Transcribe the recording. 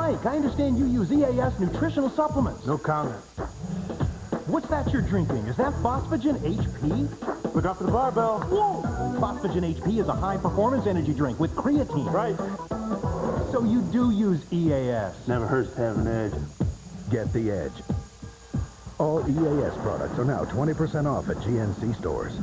Mike, I understand you use EAS nutritional supplements. No comment. What's that you're drinking? Is that Phosphagen HP? Look out for the barbell. Whoa! Phosphagen HP is a high-performance energy drink with creatine. Right. So you do use EAS. Never hurts to have an edge. Get the edge. All EAS products are now 20% off at GNC stores.